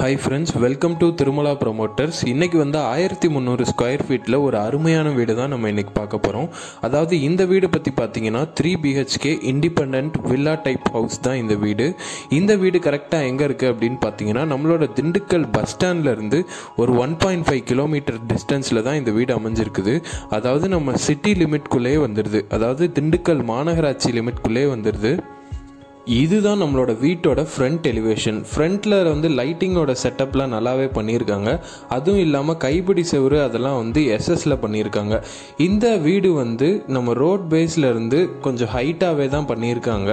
Hi friends, welcome to Tirumala promoters. இன்றைக்கி 1300 square ஃபீட்டில் ஒரு அருமையான வீடு தான் நம்ம இன்றைக்கி பார்க்க போகிறோம். அதாவது இந்த வீடு பற்றி பார்த்தீங்கன்னா 3 BHK independent villa type house தான் இந்த வீடு. இந்த வீடு கரெக்டாக எங்கே இருக்குது அப்படின்னு பார்த்தீங்கன்னா நம்மளோட திண்டுக்கல் பஸ் ஸ்டாண்ட்லேருந்து ஒரு 1.5 கிலோமீட்டர் டிஸ்டன்ஸில் தான் இந்த வீடு அமைஞ்சிருக்குது. அதாவது நம்ம சிட்டி லிமிட்குள்ளேயே வந்துடுது, அதாவது திண்டுக்கல் மாநகராட்சி லிமிட்குள்ளேயே வந்துடுது. இதுதான் நம்மளோட வீட்டோட ஃப்ரண்ட் எலிவேஷன். ஃப்ரண்ட்டில் லைட்டிங்கோட செட்டப்லாம் நல்லாவே பண்ணியிருக்காங்க. அதுவும் இல்லாமல் கைப்பிடி செவரு அதெல்லாம் எஸ்எஸ்ல பண்ணியிருக்காங்க. இந்த வீடு நம்ம ரோட் பேஸில் இருந்து கொஞ்சம் ஹைட்டாகவே தான் பண்ணியிருக்காங்க.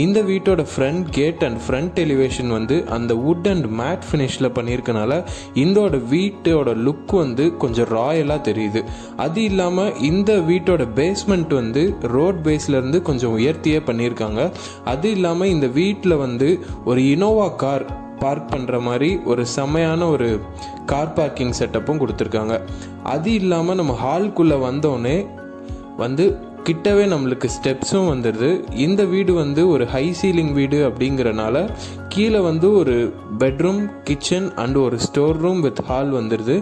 இந்த வீட்டோட front gate and front elevation அந்த வுட் அண்ட் மேட் ஃபினிஷில் பண்ணியிருக்கனால இதோட வீட்டோட லுக் கொஞ்சம் ராயலாக தெரியுது. அது இல்லாமல் இந்த வீட்டோட பேஸ்மெண்ட் ரோட் பேஸ்ல இருந்து கொஞ்சம் உயர்த்தியே பண்ணியிருக்காங்க. அது இல்லாமல் இந்த வீட்டில் ஒரு இனோவா கார் பார்க் பண்ணுற மாதிரி ஒரு செம்மையான ஒரு கார் பார்க்கிங் செட்டப்பும் கொடுத்துருக்காங்க. அது இல்லாமல் நம்ம ஹால்குள்ளே வந்தோடனே கிட்டவே நம்மளுக்கு ஸ்டெப்ஸும் வந்துடுது. இந்த வீடு ஒரு ஹை சீலிங் வீடு அப்படிங்கிறனால கீழே ஒரு பெட்ரூம், கிச்சன் அண்ட் ஒரு ஸ்டோர் ரூம் வித் ஹால் வந்துடுது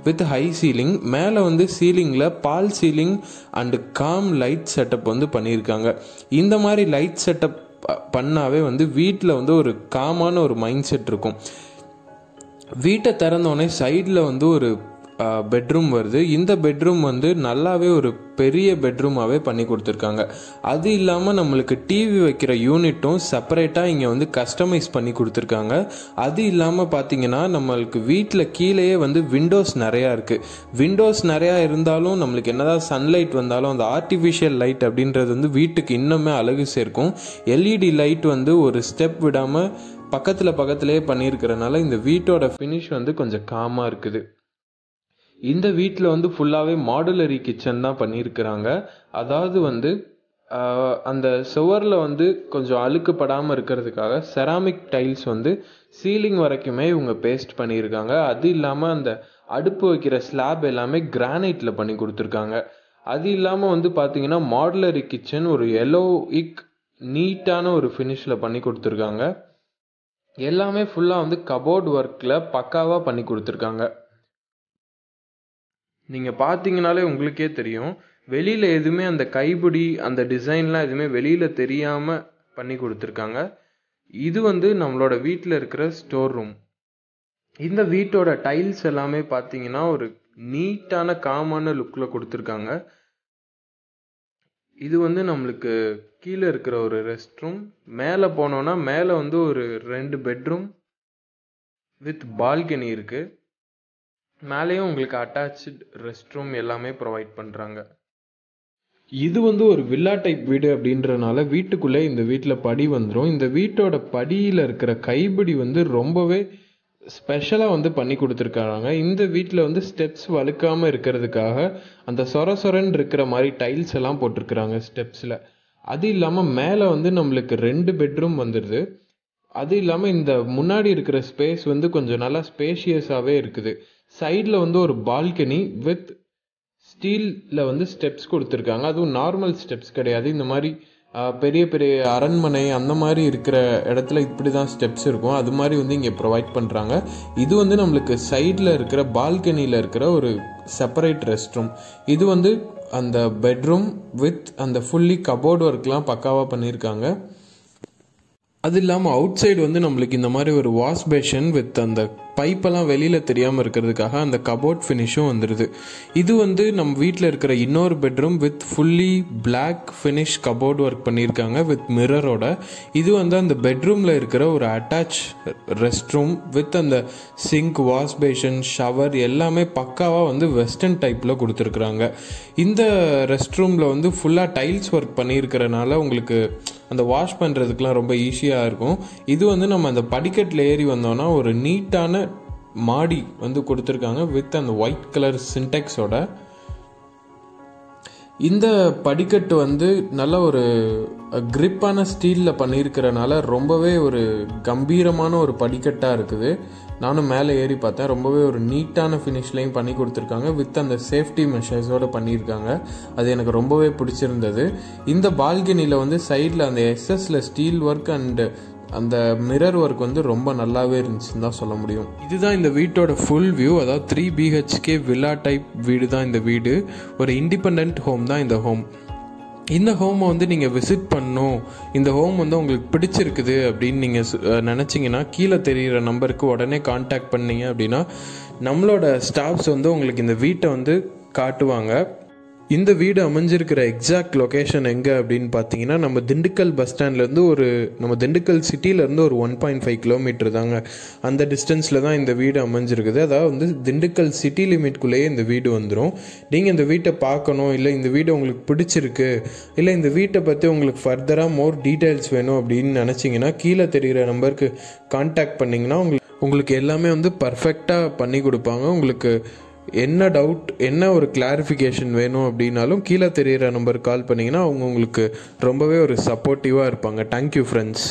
வித் ஹை சீலிங். மேலே சீலிங்கில் பால் சீலிங் அண்டு காம் லைட் செட்டப் பண்ணியிருக்காங்க. இந்த மாதிரி லைட் செட்டப் பண்ணாவே வீட்டில் ஒரு காமான ஒரு மைண்ட் செட் இருக்கும். வீட்டை திறந்தோடனே சைடில் ஒரு பெட்ரூம் வருது. இந்த பெட்ரூம் நல்லாவே ஒரு பெரிய பெட்ரூமாகவே பண்ணி கொடுத்துருக்காங்க. அது இல்லாமல் நம்மளுக்கு டிவி வைக்கிற யூனிட்டும் செப்பரேட்டாக இங்கே கஸ்டமைஸ் பண்ணி கொடுத்துருக்காங்க. அது இல்லாமல் பார்த்தீங்கன்னா நம்மளுக்கு வீட்டில் கீழேயே விண்டோஸ் நிறையா இருக்குது. விண்டோஸ் நிறையா இருந்தாலும் நம்மளுக்கு என்னதான் சன்லைட் வந்தாலும் அந்த ஆர்டிஃபிஷியல் லைட் அப்படின்றது வீட்டுக்கு இன்னுமே அழகு சேர்க்கும். எல்இடி லைட் ஒரு ஸ்டெப் விடாமல் பக்கத்துலேயே பண்ணியிருக்கிறனால இந்த வீட்டோட ஃபினிஷ் கொஞ்சம் காமாக இருக்குது. இந்த வீட்டில் ஃபுல்லாகவே மாடுலரி கிச்சன் தான் பண்ணியிருக்கிறாங்க. அதாவது அந்த சுவரில் கொஞ்சம் அழுக்குப்படாமல் இருக்கிறதுக்காக செராமிக் டைல்ஸ் சீலிங் வரைக்குமே இவங்க பேஸ்ட் பண்ணியிருக்காங்க. அது இல்லாமல் அந்த அடுப்பு வைக்கிற ஸ்லாப் எல்லாமே கிரானைட்டில் பண்ணி கொடுத்துருக்காங்க. அது இல்லாமல் பார்த்தீங்கன்னா மாடுலரி கிச்சன் ஒரு எல்லோயிக் நீட்டான ஒரு ஃபினிஷில் பண்ணி கொடுத்துருக்காங்க. எல்லாமே ஃபுல்லாக கபோர்ட் ஒர்க்கில் பக்காவாக பண்ணி கொடுத்துருக்காங்க. நீங்கள் பார்த்தீங்கனாலே உங்களுக்கே தெரியும், வெளியில் எதுவுமே அந்த கைப்பிடி அந்த டிசைன்லாம் எதுவுமே வெளியில் தெரியாமல் பண்ணி கொடுத்துருக்காங்க. இது நம்மளோட வீட்டில் இருக்கிற ஸ்டோர் ரூம். இந்த வீட்டோட டைல்ஸ் எல்லாமே பார்த்தீங்கன்னா ஒரு நீட்டான காமான லுக்கில் கொடுத்துருக்காங்க. இது நம்மளுக்கு கீழே இருக்கிற ஒரு ரெஸ்ட் ரூம். மேலே போனோன்னா மேலே ஒரு 2 பெட்ரூம் வித் பால்கனி இருக்குது. மேலேயும் உங்களுக்கு அட்டாச்சு ரெஸ்ட் ரூம் எல்லாமே ப்ரொவைட் பண்ணுறாங்க. இது ஒரு வில்லா டைப் வீடு அப்படின்றனால வீட்டுக்குள்ளே இந்த வீட்டில் படி வந்துடும். இந்த வீட்டோட படியில் இருக்கிற கைப்பிடி ரொம்பவே ஸ்பெஷலாக பண்ணி கொடுத்துருக்காங்க. இந்த வீட்டில் ஸ்டெப்ஸ் வழுக்காமல் இருக்கிறதுக்காக அந்த சொரன்னு இருக்கிற மாதிரி டைல்ஸ் எல்லாம் போட்டிருக்கிறாங்க ஸ்டெப்ஸில். அது இல்லாமல் மேலே நம்மளுக்கு 2 பெட்ரூம் வந்துடுது. அது இல்லாமல் இந்த முன்னாடி இருக்கிற ஸ்பேஸ் கொஞ்சம் நல்லா ஸ்பேஷியஸாகவே இருக்குது. சைடில் ஒரு பால்கனி வித் ஸ்டீலில் ஸ்டெப்ஸ் கொடுத்துருக்காங்க. அதுவும் நார்மல் ஸ்டெப்ஸ் கிடையாது. இந்த மாதிரி பெரிய பெரிய அரண்மனை அந்த மாதிரி இருக்கிற இடத்துல இப்படி தான் ஸ்டெப்ஸ் இருக்கும். அது மாதிரி இங்கே ப்ரொவைட் பண்ணுறாங்க. இது நம்மளுக்கு சைடில் இருக்கிற பால்கனியில் இருக்கிற ஒரு செப்பரேட் ரெஸ்ட் ரூம். இது அந்த பெட்ரூம் வித் அந்த ஃபுல்லி கபோர்ட் ஒர்க்லாம் பக்காவாக பண்ணியிருக்காங்க. அது இல்லாமல் அவுட் சைடு நம்மளுக்கு இந்த மாதிரி ஒரு வாஷ் பேஷன் வித் அந்த பைப்பெல்லாம் வெளியில் தெரியாமல் இருக்கிறதுக்காக அந்த கபோர்ட் ஃபினிஷும் வந்துடுது. இது நம்ம வீட்டில் இருக்கிற இன்னொரு bedroom with fully black finish cupboard work பண்ணியிருக்காங்க வித் மிரரோட. இது அந்த பெட்ரூமில் இருக்கிற ஒரு அட்டாச் ரெஸ்ட் ரூம் வித் அந்த சிங்க், வாஷ் பேஷன், ஷவர் எல்லாமே பக்காவாக வெஸ்டர்ன் டைப்பில் கொடுத்துருக்குறாங்க. இந்த ரெஸ்ட் ரூமில் ஃபுல்லாக டைல்ஸ் ஒர்க் பண்ணியிருக்கிறனால உங்களுக்கு அந்த வாஷ் பண்ணுறதுக்கெலாம் ரொம்ப ஈஸியாக இருக்கும். இது நம்ம அந்த படிக்கட்டில் ஏறி வந்தோன்னா ஒரு நீட்டான மாடி கொடுத்துருக்காங்க வித் அந்த ஒயிட் கலர் சின்டெக்ஸோட. இந்த படிக்கட்டு நல்ல ஒரு கிரிப்பான ஸ்டீலில் பண்ணியிருக்கிறனால ரொம்பவே ஒரு கம்பீரமான ஒரு படிக்கட்டாக இருக்குது. நானும் மேலே ஏறி பார்த்தேன். ரொம்பவே ஒரு நீட்டான ஃபினிஷ்லையும் பண்ணி கொடுத்துருக்காங்க வித் அந்த சேஃப்டி மெஷர்ஸோடு பண்ணியிருக்காங்க. அது எனக்கு ரொம்பவே பிடிச்சிருந்தது. இந்த பால்கனியில் சைடில் அந்த எஸ்எஸ்ல ஸ்டீல் ஒர்க் அண்ட் அந்த மிரர் ஒர்க் வந்து ரொம்ப நல்லாவே இருந்துச்சுன்னு தான் சொல்ல முடியும். இதுதான் இந்த வீட்டோட ஃபுல் வியூ. அதாவது 3 BHK வில்லா டைப் வீடு தான் இந்த வீடு. ஒரு இண்டிபெண்ட் ஹோம் தான் இந்த ஹோம். இந்த ஹோமை வந்து நீங்கள் விசிட் பண்ணணும், இந்த ஹோம் வந்து உங்களுக்கு பிடிச்சிருக்குது அப்படின்னு நீங்கள் நினச்சிங்கன்னா கீழே தெரிகிற நம்பருக்கு உடனே கான்டாக்ட் பண்ணீங்க அப்படின்னா நம்மளோட ஸ்டாஃப்ஸ் வந்து உங்களுக்கு இந்த வீட்டை வந்து காட்டுவாங்க. இந்த வீடு அமைஞ்சிருக்கிற எக்ஸாக்ட் லொக்கேஷன் எங்கே அப்படின்னு பார்த்தீங்கன்னா நம்ம திண்டுக்கல் பஸ் ஸ்டாண்ட்லேருந்து நம்ம திண்டுக்கல் சிட்டியிலேருந்து ஒரு 1.5 கிலோமீட்டர் தாங்க. அந்த டிஸ்டன்ஸில் தான் இந்த வீடு அமைஞ்சிருக்குது. அதாவது வந்து திண்டுக்கல் சிட்டி லிமிட்குள்ளேயே இந்த வீடு வந்துடும். நீங்கள் இந்த வீட்டை பார்க்கணும், இல்லை இந்த வீடு உங்களுக்கு பிடிச்சிருக்கு, இல்லை இந்த வீட்டை பற்றி உங்களுக்கு ஃபர்தராக மோர் டீட்டெயில்ஸ் வேணும் அப்படின்னு நினச்சிங்கன்னா கீழே தெரிகிற நம்பருக்கு கான்டாக்ட் பண்ணிங்கன்னா உங்களுக்கு எல்லாமே வந்து பர்ஃபெக்டாக பண்ணி கொடுப்பாங்க. உங்களுக்கு என்ன டவுட், என்ன ஒரு கிளாரிஃபிகேஷன் வேணும் அப்படின்னாலும் கீழே தெரிகிற நம்பருக்கு கால் பண்ணிங்கன்னா அவங்க உங்களுக்கு ரொம்பவே ஒரு சப்போர்ட்டிவாக இருப்பாங்க. Thank you friends.